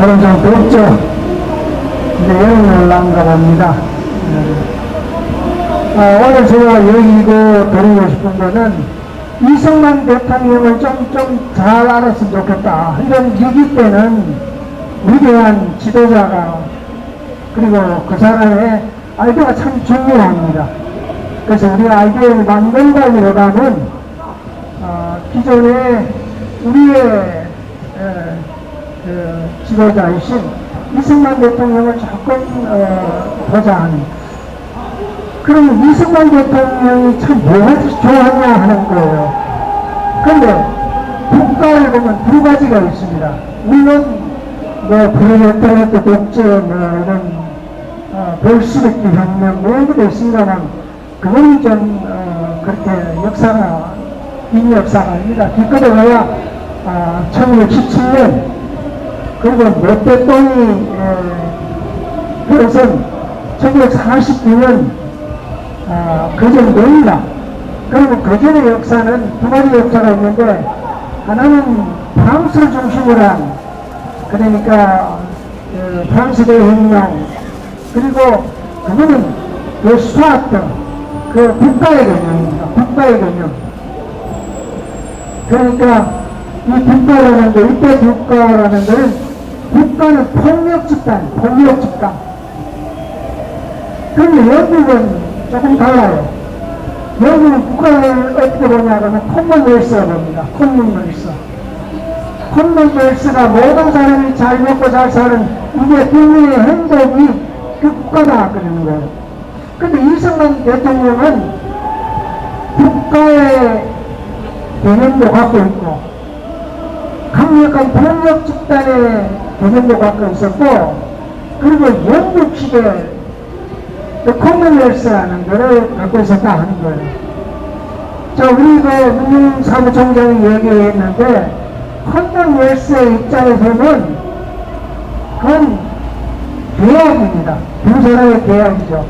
저는 좀 덥죠. 이제 여름이 올라온가 봅니다. 오늘 제가 여기고 드리고 싶은 거는 이승만 대통령을 좀 잘 알았으면 좋겠다. 이런 위기 때는 위대한 지도자가 그리고 그 사람의 아이디어가 참 중요합니다. 그래서 우리가 아이디어를 만든다기보다는 기존에 우리의 지도자이신 이승만 대통령을 조금 보자 하는. 그러면 이승만 대통령이 참 뭐가 좋았냐 하는 거예요. 그런데 국가를 보면 두 가지가 있습니다. 물론 프로레타리아트 독재 이런 볼시비키 혁명 이런 것도 있습니다만 그건 좀 그렇게 역사가 긴 역사가 아닙니다. 기껏해 봐야 1917년 그리고 모태똥이 그것은 1949년 그 정도입니다. 그리고 그 전의 역사는 두 가지 역사가 있는데 하나는 프랑스를 중심으로 한 그러니까 프랑스 대혁명 그리고 그거는 그 스타트 그 국가의 개념입니다. 국가의 개념. 그러니까 이 국가라는 거 이때 국가라는 거는 국가는 폭력 집단 그런데 영국은 조금 달라요. 영국은 국가를 어떻게 보냐 그러면 커먼웰스라고 봅니다. 커먼웰스가 모든 사람이 잘 먹고 잘 사는 이게 국민의 행복이 그 국가다 그러는 거예요. 근데 이승만 대통령은 국가의 개념도 갖고 있고 강력한 폭력 집단의 개념도 갖고 있었고 그리고 영국 시대 커먼웰스라는 거를 갖고 있었다 하는 거예요. 자, 우리 문재인 사무총장이 얘기했는데 커먼웰스의 입장에서는 그건 계약입니다. 두 사람의 계약이죠.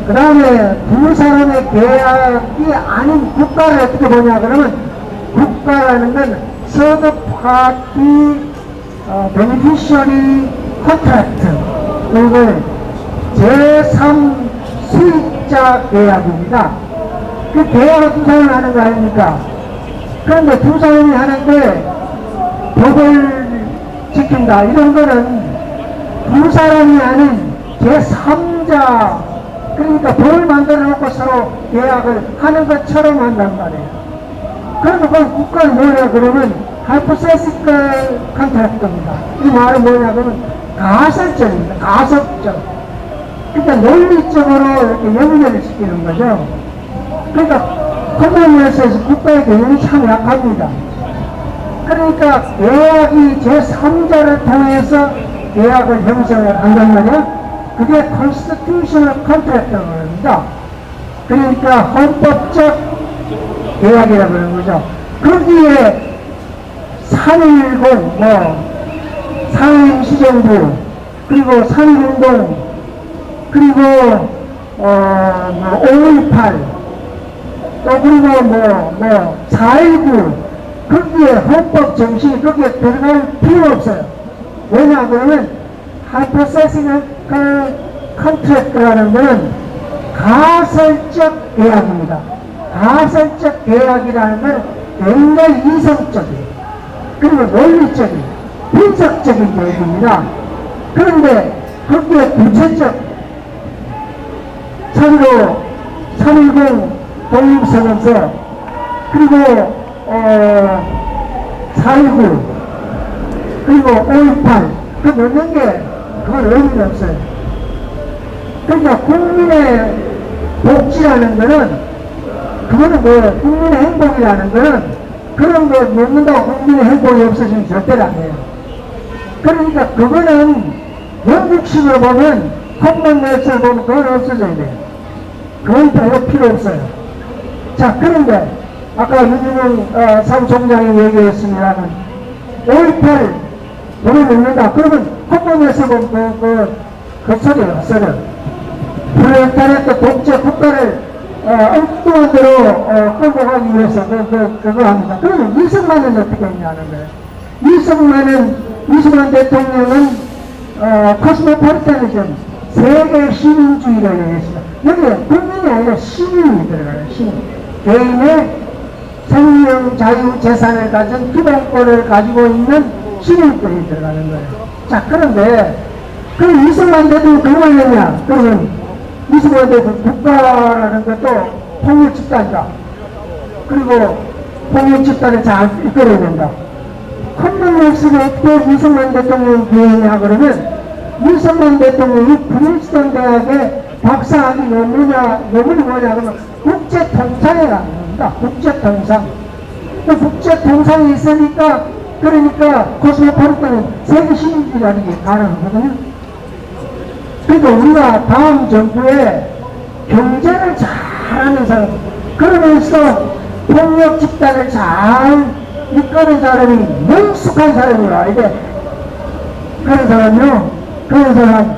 그 다음에 두 사람의 계약이 아닌 국가를 어떻게 보냐 그러면 국가라는 건 서드 파티 베니피셔리 컨트랙트 그리고 제3 수익자 계약입니다. 그 계약을 두 사람이 하는 거 아닙니까? 그런데 두 사람이 하는데 법을 지킨다 이런 거는 두 사람이 하는 제3자 그러니까 법을 만들어 놓고 서로 계약을 하는 것처럼 한단 말이에요. 그러면 그 국가는 뭐냐 그러면 하이포세시컬 컨트랙트입니다. 이 말은 뭐냐 그러면 가설적입니다. 가설적. 그러니까 논리적으로 이렇게 연결을 시키는 거죠. 그러니까 커먼웰스에서 국가의 개념이 참 약합니다. 그러니까 계약이 제3자를 통해서 계약을 형성을 한단 말이야. 그게 constitutional contract라고 합니다. 그러니까 헌법적 계약이라고 하는 거죠. 거기에 3.10 상임시정부 그리고 3.1운동 그리고 5.18 또 그리고 4.19 거기에 헌법 정신이 거기에 들어갈 필요 없어요. 왜냐 그러면 하이포세시컬 컨트랙트라는 것은 가설적 계약입니다. 가설적 계약이라는 건 굉장히 이성적이에요. 그리고 논리적인 분석적인 계획입니다. 그런데 거기에 구체적 참고 3.10 독립선언서 그리고 4.19 그리고 5.18 그 넣는 게 그건 의미가 없어요. 그러니까 국민의 복지라는 거는 그거는 국민의 행복이라는 거는 그런 거 넣는다고 국민의 행복이 없어지면 절대로 안 돼요. 그러니까 그거는 영국식으로 보면 커먼웰스를 보면 그건 없어져야 돼요. 그건 별로 필요 없어요. 자, 그런데 아까 윤준영 사무총장이 얘기했습니다만 5.18 돈을 넣는다. 그러면 커먼웰스 보면 그 소리예요. 프로레타리아트 독재 국가를 엉뚱한 대로 끌고 가기 위해서 그거 합니다. 그러면 이승만은 어떻게 했냐는 거예요. 이승만은 이승만 대통령은 코스모폴리타니즘 세계 시민주의를 얘기했습니다. 여기에 국민이 아니라 시민이 들어가요. 시민. 개인의 생명, 자유, 재산을 가진 기본권을 가지고 있는 시민권이 들어가는 거예요. 자, 그런데 그럼 이승만 대통령이 그걸 했냐? 그러면 이승만 대통령 국가라는 것도 통일 집단이다. 그리고 통일 집단을 잘 이끌어야 된다. 컴mon웰스를 어떻게 이승만 대통령이 기획했냐 그러면 이승만 대통령이 프린스턴 대학의 박사학위 논문이 뭐냐 그러면 국제통상에 나옵니다. 국제통상. 그 국제통상이 있으니까 그러니까 코스모폴리탄은 세계 시민주의라는 게 가능하거든요. 그러니까 우리가 다음 정부에 경제를 잘하는 사람, 그러면서 폭력 집단을 잘 이끄는 사람이 능숙한 사람이 와야 돼. 그런 사람이요. 그런 사람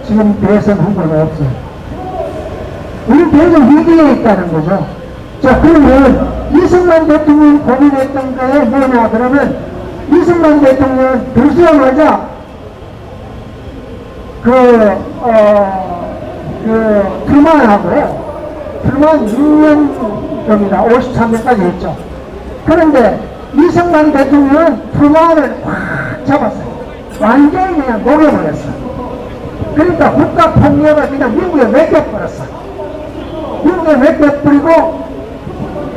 지금 대선 후보가 없어요. 우리 대선 위기에 있다는 거죠. 자, 그러면 이승만 대통령이 고민했던 게 뭐냐 그러면 이승만 대통령은 들어서자마자 트루만하고요. 트루만 6년입니다. 53년까지 했죠. 그런데 이승만 대통령은 트루만을 확 잡았어요. 완전히 그냥 녹여버렸어요. 그러니까 국가폭력을 그냥 미국에 맡겨버렸어. 미국에 맡겨버리고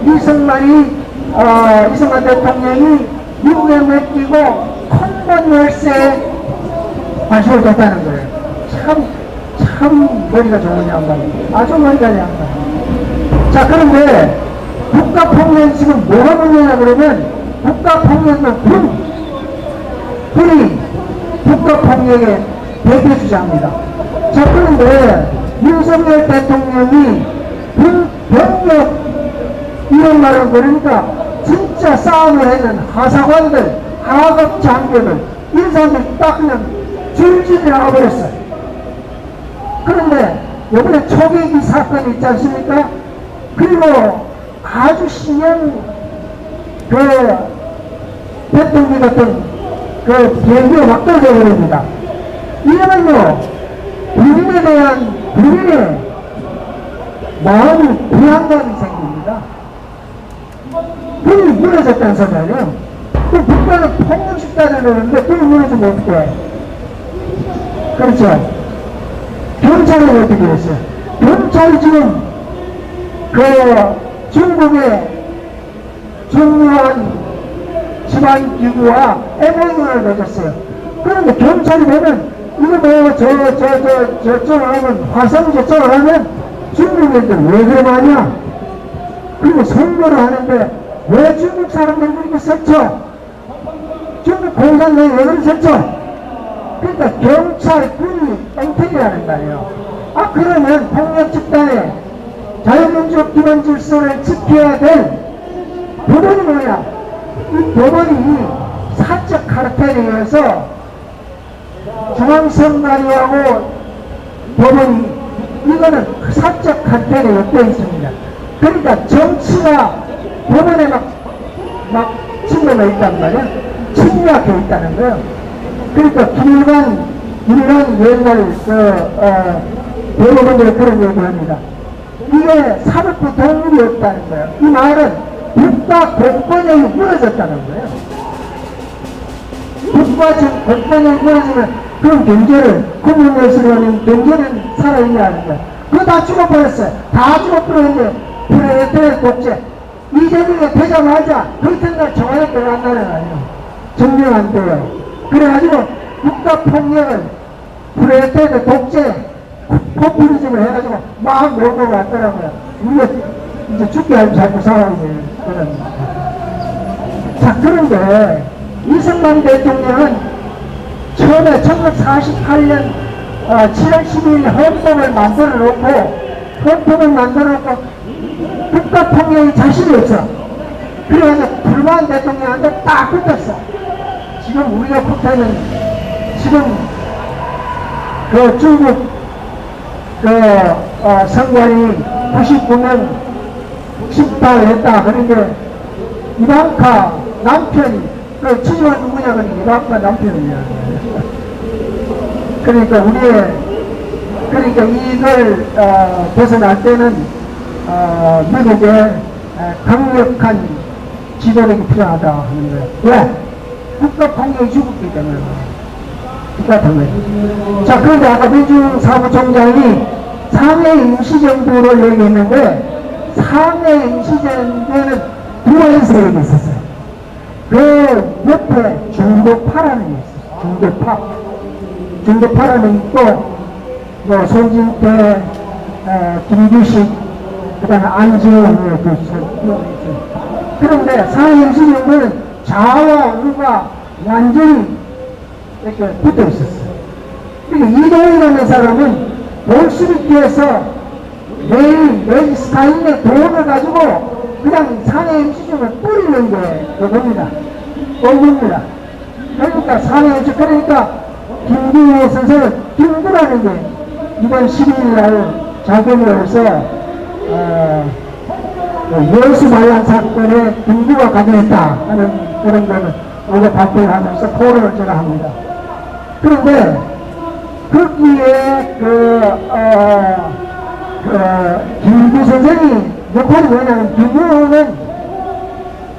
이승만 대통령이 미국에 맡기고 컴mon웰스에 관심을 뒀다는 거예요. 참 머리가 좋은 양반. 아주 머리가 양반. 자, 그런데 국가폭력 지금 뭐가 문제냐 그러면 국가폭력은 군이 국가폭력의 대표주자입니다. 자, 그런데 윤석열 대통령이 병력 이런 말을 그러니까 진짜 싸움을 했는 하사관들, 하급 장교들 이런 사람들 딱 그냥 줄줄이 나와버렸어요. 그런데 이번에 초계기 사건이 있지 않습니까? 그리고 아주 신형 대통령 같은 비행기가 막 떨어져버립니다. 이러면요 군인에 대한 군인의 마음이 불안감이 생깁니다. 군이 무너졌다는 소리 아니에요. 그 국가는 폭력식단을 하는데 군이 무너지면 어떡해. 그렇죠. 경찰은 어떻게 했어요? 경찰이 지금 중국의 중요한 지방기구와 MOU를 맺었어요. 그런데 경찰이 보면 이거 저쪽을 하면 화성 저쪽을 하면 중국 애들 왜 그래 하냐? 그리고 선거를 하는데 왜 중국 사람들 그렇게 설쳐? 중국 공산당이 왜 그렇게 설쳐? 그러니까 경찰, 군이 땡땡이라는 거예요. 아, 그러면 폭력 집단에 자유민주적 기본 질서를 지켜야 될 법원이 뭐야? 이 법원이 사적 카르텔에 의해서 중앙선관위하고 법원이 이거는 사적 카르텔에 엮여 있습니다. 그러니까 정치가 법원에 막 침범해 있단 말이야. 침략해 있다는 거예요. 그러니까 김일관 옛날 대법원들이 그런 얘기를 합니다. 이게 사법부 독립이 없다는 거예요. 이 말은 국가 공권력이 무너졌다는 거예요. 국가 공권력이 무너지면 그런 경제를 컴mon웰스로 하는 경제는 살아있냐는 거예요. 그거 다 죽어버렸어요. 다 죽어버렸는데 프레데터의 독재 이재명이 되자마자 그 이튿날 청와대 들어간다는 거 아니에요. 정명한데요. 그래가지고 국가폭력을 프레데터의 독재 포퓰리즘을 해가지고 막 몰고 왔더라고요. 우리가 이제 죽게 하면 자꾸 상황이 그런. 자, 그런데 이승만 대통령은 처음에 1948년 7월 12일 헌법을 만들어 놓고 국가폭력이 자신이 없어. 그래서 불만 대통령한테 딱 붙었어. 지금 우리가 붙으면 지금 중국 선관위 99명 심판을 했다. 그런데 이방카 남편이 그 치주가 누구냐, 그러니까 이박과 남편이냐. 그러니까 그러니까 이걸, 벗어날 때는, 미국의 강력한 지도력이 필요하다 하는 거예요. 왜? 국가 폭력이 죽었기 때문에. 똑같은 거예요. 자, 그런데 아까 민중 사무총장이 상해 임시정부를 얘기했는데, 상해 임시정부에는 두 가지 세력이 있었어요. 그 옆에 중도파라는 게 있어요. 중도파라는 게 있고, 뭐, 손진태, 김규식, 그 다음에 안지원, 그런데 상해 임시정부는 좌와 우가 완전히 이렇게 붙어 있었어요. 그러니까 이동이라는 사람은 볼시비키에서 매일 스타인의 돈을 가지고 그냥 상해 임시정부를 뿌리는 게 그겁니다. 원리입니다. 그러니까 상해 임시, 그러니까 김구호 선생은 김구라는 게 이번 12일날 자격을 해서 예수 말란 사건에 김구가 가져했다 하는 그런 거는 오늘 발표를 하면서 토론을 제가 합니다. 그런데 거기에 김구 선생이 역할이 뭐냐면 김구는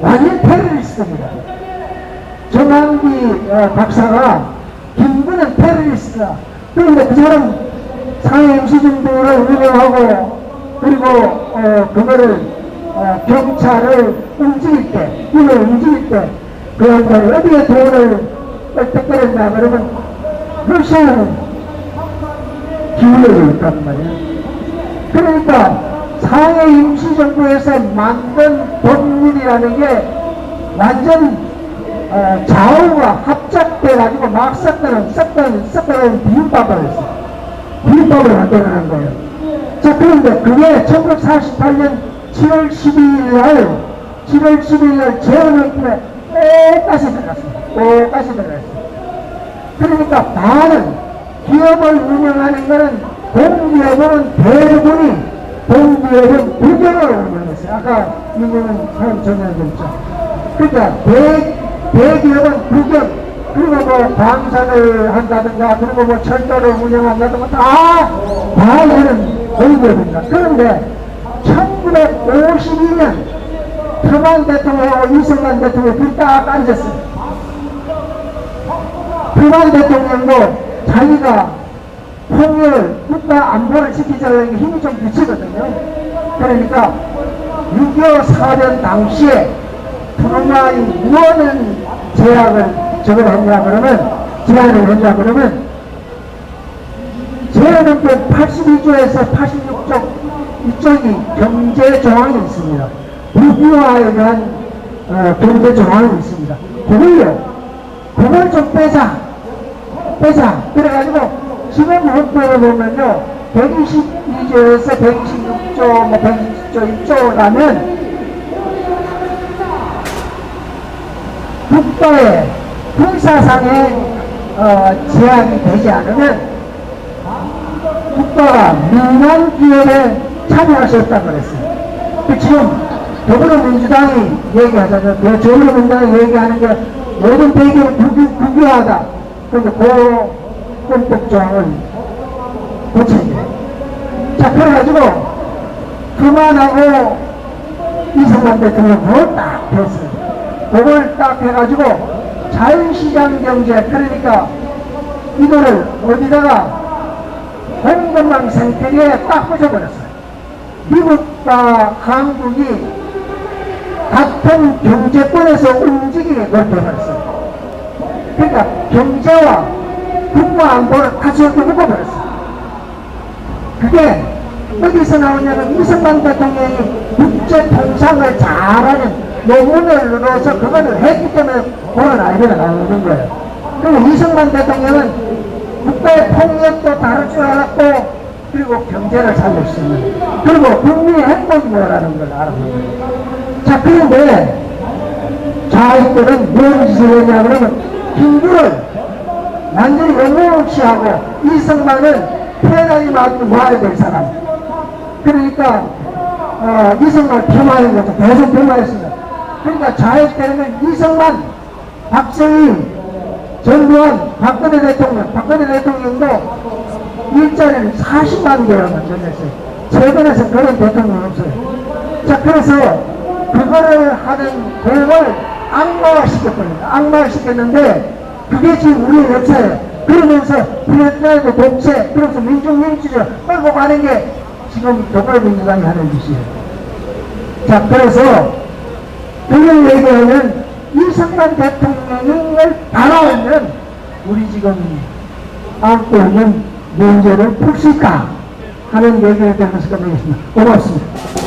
완전 테러리스트입니다. 정한기 박사가 김구는 테러리스트다. 그런데 그 사람 상해 임시정부를 운영하고 그리고 그거를 경찰을 움직일 때, 힘을 움직일 때 그런데 어디에 돈을 뺏겨냈나 그러면 러시아는 기울여져 있단 말이에요. 그러니까 상해 임시정부에서 만든 법률이라는 게 완전 좌우가 합작돼가지고 막 섞어놓은 비빔밥을 했어요. 비빔밥을 만들어낸 거예요. 자, 그런데 그게 1948년 7월 12일 날 재헌헌법에 똑같이 들어갔습니다. 똑같이 들어갔어요. 그러니까 반은 기업을 운영하는 거는 공기업은 대부분이 공기업은 국영을 운영했어요. 아까 민영은 처음 전해드렸죠. 그러니까 대기업은 국영, 그리고 뭐 방산을 한다든가 그리고 뭐 철도를 운영한다든가 다 얘는 공기업입니다. 그런데 1952년 표만 대통령하고 이승만 대통령이 둘이 딱 앉았어요. 표만 대통령도 자기가 통일, 국가 안보를 지키자는 힘이 좀 붙이거든요. 그러니까 6.25 사변 당시에 트루만이 무엇을 제약을 저걸 했냐 그러면, 제안을 했냐 그러면, 제안헌법 82조에서 86조 이쪽이 경제 조항이 있습니다. 무기화에 대한 경제 조항이 있습니다. 그걸 좀 빼자. 그래가지고 지금 헌법을 보면요, 122조에서 126조, 뭐 120조, 1조라면 국가의 군사상의 제한이 되지 않으면 국가가 민간 기업에 참여할 수 없다고 그랬어요. 지금 더불어민주당이 얘기하잖아요. 더불어민주당이 얘기하는 게 모든 대기업은 국유화하다. 그런데 그 헌법조항을 고쳐야 돼요. 자, 그래가지고 그만하고 이승만 대통령 그걸 딱 했어요. 그걸 딱 해가지고 자유시장 경제, 그러니까 이거를 어디다가 공급망 생태계에 딱 꽂아버렸어요. 미국과 한국이 같은 경제권에서 움직이게 그렇게해버렸어요. 그러니까 경제와 국가 안보를 같이 이렇게 묶어버렸어요. 그게 어디서 나오냐면 이승만 대통령이 국제 통상을 잘하는 논문을 넣어서 그거를 했기 때문에 그런 아이디어가 나오는 거예요. 그리고 이승만 대통령은 국가의 폭력도 다룰 줄 알았고, 그리고 경제를 살릴 수 있는, 그리고 국민의 행복이 뭐라는 걸 알아보는 거예요. 자, 그런데 자익들은 무슨 짓을 했냐 그러면 김구를 완전히 영웅없이하고 이승만은 페달이 맞고 모아야 될 사람. 그러니까 이승만 폄하인 거죠. 계속 폄하했습니다. 그러니까 자익 때는 이승만 박정희, 전두환, 박근혜 대통령도 일자리를 40만 개를 만들었어요. 최근에서 그런 대통령 없어요. 자, 그래서 그거를 하는 공을 악마화시켰거든요. 악마화시켰는데 그게 지금 우리 역사에 그러면서 비엔나도 독재, 그래서 민주주의 끌고 가는 게 지금 독일민주당이 하는 짓이에요. 자, 그래서 그걸 얘기하면 이승만 대통령을 바라보면 우리 지금 안고 있는 문제를 풀 수 있다 하는 얘기를 드리면서 끝내겠습니다. 고맙습니다.